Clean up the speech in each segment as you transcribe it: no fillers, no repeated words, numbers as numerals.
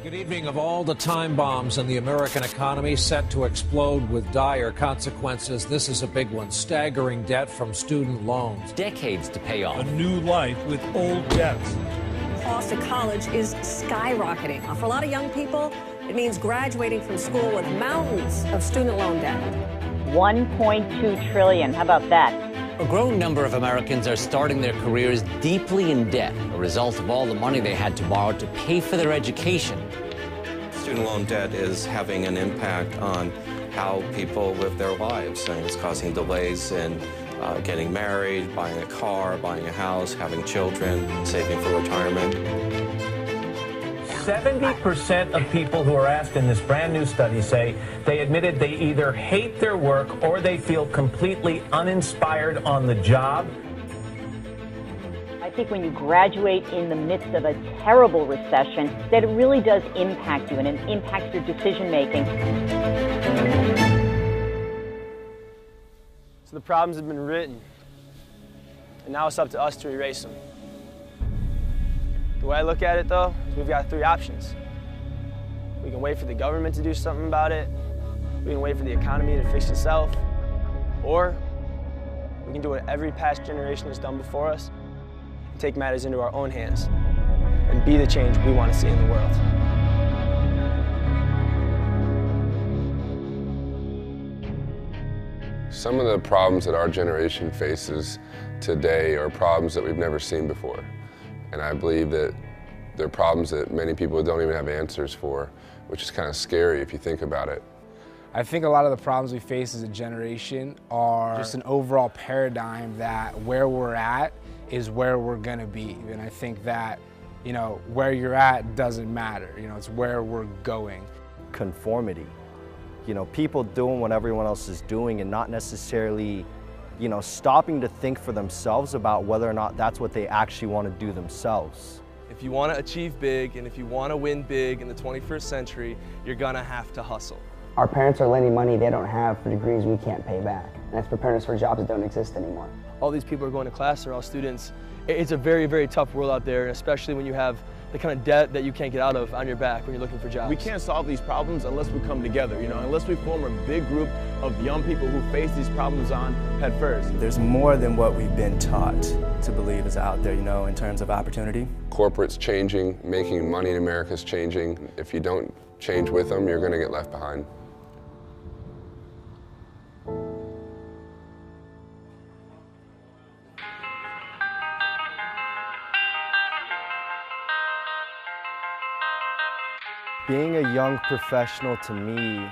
Good evening. Of all the time bombs in the American economy set to explode with dire consequences, this is a big one. Staggering debt from student loans. Decades to pay off. A new life with old debts. The cost of college is skyrocketing. For a lot of young people, it means graduating from school with mountains of student loan debt. $1.2 trillion. How about that? A growing number of Americans are starting their careers deeply in debt, a result of all the money they had to borrow to pay for their education. Student loan debt is having an impact on how people live their lives, and it's causing delays in getting married, buying a car, buying a house, having children, saving for retirement. 70% of people who are asked in this brand new study say they admitted they either hate their work or they feel completely uninspired on the job. I think when you graduate in the midst of a terrible recession, that it really does impact you and it impacts your decision making. So the problems have been written, and now it's up to us to erase them. The way I look at it, though, is we've got three options. We can wait for the government to do something about it, we can wait for the economy to fix itself, or we can do what every past generation has done before us and take matters into our own hands and be the change we want to see in the world. Some of the problems that our generation faces today are problems that we've never seen before. And I believe that they're problems that many people don't even have answers for, which is kind of scary if you think about it. I think a lot of the problems we face as a generation are just an overall paradigm that where we're at is where we're gonna be. And I think that, where you're at doesn't matter. It's where we're going. Conformity. People doing what everyone else is doing and not necessarily stopping to think for themselves about whether or not that's what they actually want to do themselves. If you want to achieve big and if you want to win big in the 21st century, you're going to have to hustle. Our parents are lending money they don't have for degrees we can't pay back. And that's preparing us for jobs that don't exist anymore. All these people are going to class, they're all students. It's a very, very tough world out there, especially when you have the kind of debt that you can't get out of on your back when you're looking for jobs. We can't solve these problems unless we come together, unless we form a big group of young people who face these problems on head first. There's more than what we've been taught to believe is out there, in terms of opportunity. Corporate's changing, making money in America's changing. If you don't change with them, you're going to get left behind. Being a young professional to me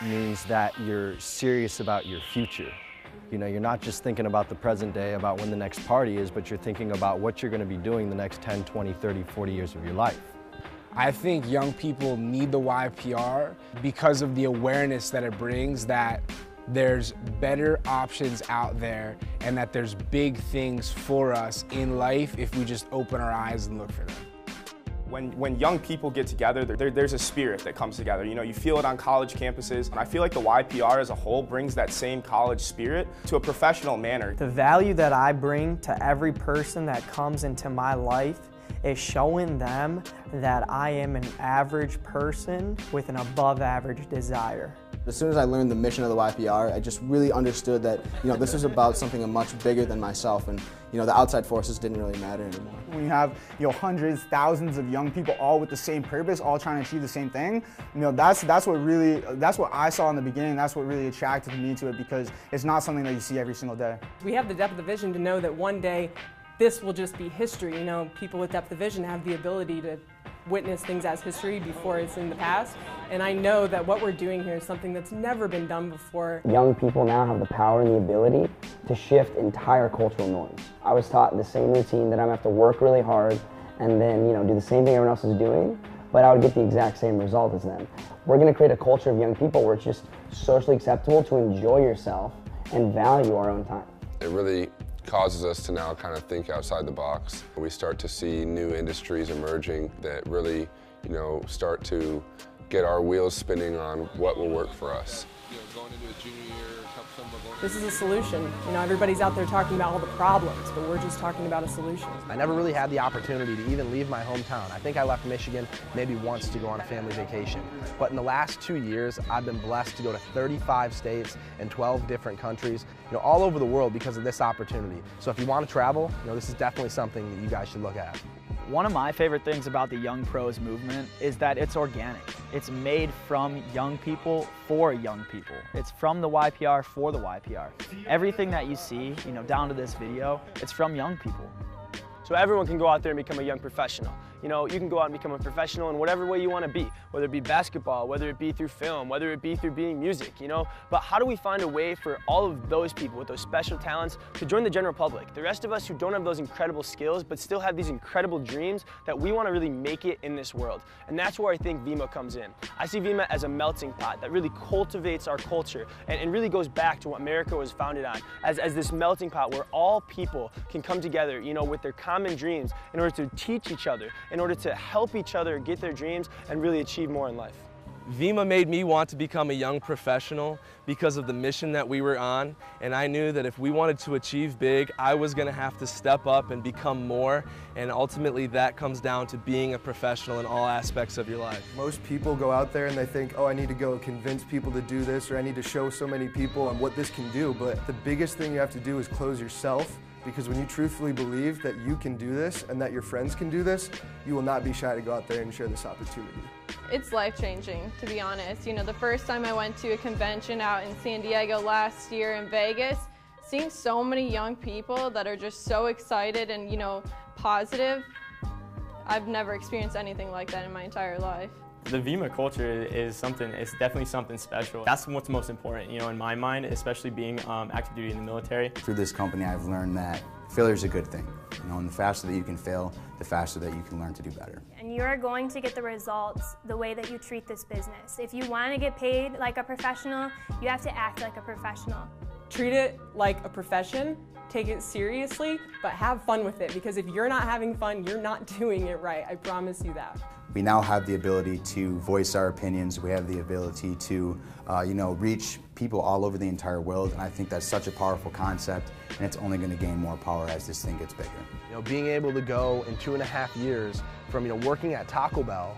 means that you're serious about your future. You're not just thinking about the present day, about when the next party is, but you're thinking about what you're going to be doing the next 10, 20, 30, 40 years of your life. I think young people need the YPR because of the awareness that it brings that there's better options out there and that there's big things for us in life if we just open our eyes and look for them. When young people get together, there's a spirit that comes together. You feel it on college campuses, and I feel like the YPR as a whole brings that same college spirit to a professional manner. The value that I bring to every person that comes into my life is showing them that I am an average person with an above average desire. As soon as I learned the mission of the YPR, I just really understood that this was about something much bigger than myself, and the outside forces didn't really matter anymore. When you have hundreds, thousands of young people all with the same purpose, all trying to achieve the same thing, that's what I saw in the beginning. That's what really attracted me to it, because it's not something that you see every single day. We have the depth of vision to know that one day this will just be history. People with depth of vision have the ability to witness things as history before it's in the past. And I know that what we're doing here is something that's never been done before. Young people now have the power and the ability to shift entire cultural norms. I was taught the same routine that I'm gonna have to work really hard and then do the same thing everyone else is doing, but I would get the exact same result as them. We're gonna create a culture of young people where it's just socially acceptable to enjoy yourself and value our own time. It really causes us to now kind of think outside the box. We start to see new industries emerging that really you know, start to get our wheels spinning on what will work for us. This is a solution. You know, everybody's out there talking about all the problems, but we're just talking about a solution. I never really had the opportunity to even leave my hometown. I think I left Michigan maybe once to go on a family vacation. But in the last 2 years, I've been blessed to go to 35 states and 12 different countries, you know, all over the world because of this opportunity. So if you want to travel, you know, this is definitely something that you guys should look at. One of my favorite things about the Young Pros movement is that it's organic. It's made from young people for young people. It's from the YPR for the YPR. Everything that you see, you know, down to this video, it's from young people. So everyone can go out there and become a young professional. You know, you can go out and become a professional in whatever way you want to be, whether it be basketball, whether it be through film, whether it be through being music, you know. But how do we find a way for all of those people with those special talents to join the general public? The rest of us who don't have those incredible skills but still have these incredible dreams that we want to really make it in this world. And that's where I think VIMA comes in. I see VIMA as a melting pot that really cultivates our culture and really goes back to what America was founded on, as this melting pot where all people can come together, you know, with their common dreams in order to teach each other, in order to help each other get their dreams and really achieve more in life. VIMA made me want to become a young professional because of the mission that we were on, and I knew that if we wanted to achieve big, I was going to have to step up and become more, and ultimately that comes down to being a professional in all aspects of your life. Most people go out there and they think, oh, I need to go convince people to do this, or I need to show so many people on what this can do, but the biggest thing you have to do is close yourself. Because when you truthfully believe that you can do this and that your friends can do this, you will not be shy to go out there and share this opportunity. It's life-changing, to be honest. You know, the first time I went to a convention out in San Diego last year in Vegas, seeing so many young people that are just so excited and, you know, positive, I've never experienced anything like that in my entire life. The VIMA culture is something, it's definitely something special. That's what's most important, you know, in my mind, especially being active duty in the military. Through this company, I've learned that failure is a good thing. You know, and the faster that you can fail, the faster that you can learn to do better. And you're going to get the results the way that you treat this business. If you want to get paid like a professional, you have to act like a professional. Treat it like a profession. Take it seriously, but have fun with it, because if you're not having fun, you're not doing it right. I promise you that. We now have the ability to voice our opinions. We have the ability to, you know, reach people all over the entire world, and I think that's such a powerful concept, and it's only going to gain more power as this thing gets bigger. You know, being able to go in 2.5 years from, you know, working at Taco Bell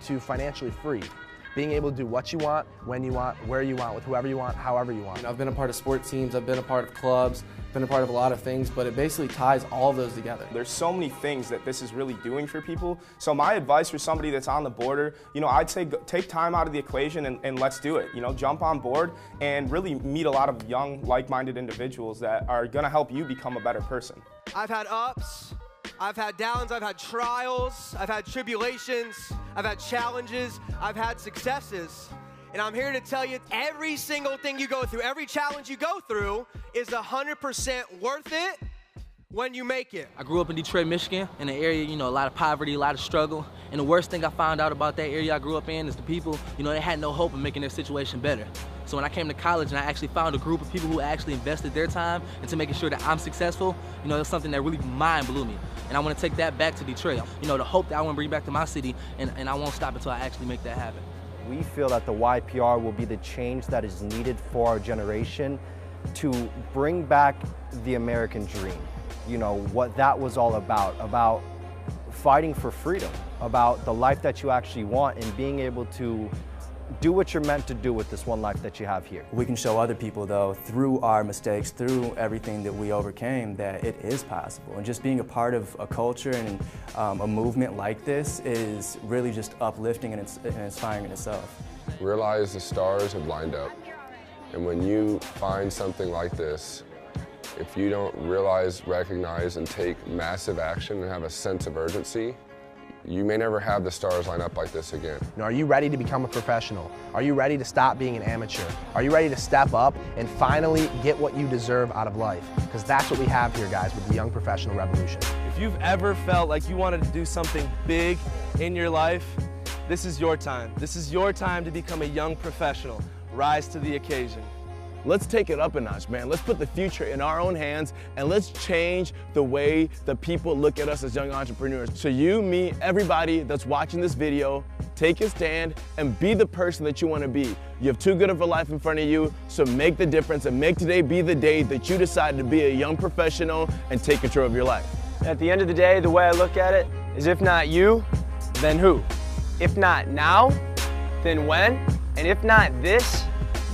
to financially free. Being able to do what you want, when you want, where you want, with whoever you want, however you want. You know, I've been a part of sports teams, I've been a part of clubs, been a part of a lot of things, but it basically ties all of those together. There's so many things that this is really doing for people. So my advice for somebody that's on the border, you know, I'd say take time out of the equation and let's do it. You know, jump on board and really meet a lot of young, like-minded individuals that are gonna help you become a better person. I've had ups, I've had downs, I've had trials, I've had tribulations, I've had challenges, I've had successes. And I'm here to tell you, every single thing you go through, every challenge you go through is 100% worth it when you make it. I grew up in Detroit, Michigan, in an area, you know, a lot of poverty, a lot of struggle. And the worst thing I found out about that area I grew up in is the people, you know, they had no hope of making their situation better. So when I came to college and I actually found a group of people who actually invested their time into making sure that I'm successful, you know, it's something that really mind blew me. And I want to take that back to Detroit. You know, the hope that I want to bring back to my city, and I won't stop until I actually make that happen. We feel that the YPR will be the change that is needed for our generation to bring back the American dream. You know, what that was all about fighting for freedom, about the life that you actually want and being able to do what you're meant to do with this one life that you have here. We can show other people, though, through our mistakes, through everything that we overcame, that it is possible. And just being a part of a culture and a movement like this is really just uplifting and inspiring in itself. Realize the stars have lined up. And when you find something like this, if you don't realize, recognize, and take massive action and have a sense of urgency, you may never have the stars line up like this again. You know, are you ready to become a professional? Are you ready to stop being an amateur? Are you ready to step up and finally get what you deserve out of life? Because that's what we have here, guys, with the Young Professional Revolution. If you've ever felt like you wanted to do something big in your life, this is your time. This is your time to become a young professional. Rise to the occasion. let's take it up a notch, man. Let's put the future in our own hands and let's change the way that people look at us as young entrepreneurs. So you, me, everybody that's watching this video, take a stand and be the person that you want to be. You have too good of a life in front of you, so make the difference and make today be the day that you decide to be a young professional and take control of your life. At the end of the day, the way I look at it is if not you, then who? If not now, then when? And if not this,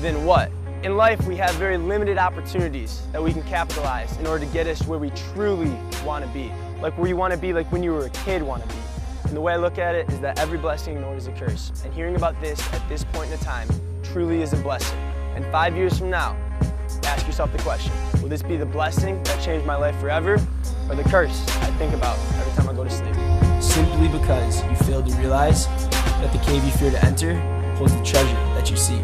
then what? In life, we have very limited opportunities that we can capitalize in order to get us where we truly want to be. Like where you want to be, like when you were a kid want to be. And the way I look at it is that every blessing ignored is a curse. And hearing about this at this point in time truly is a blessing. And 5 years from now, ask yourself the question, will this be the blessing that changed my life forever, or the curse I think about every time I go to sleep? Simply because you failed to realize that the cave you fear to enter holds the treasure that you seek.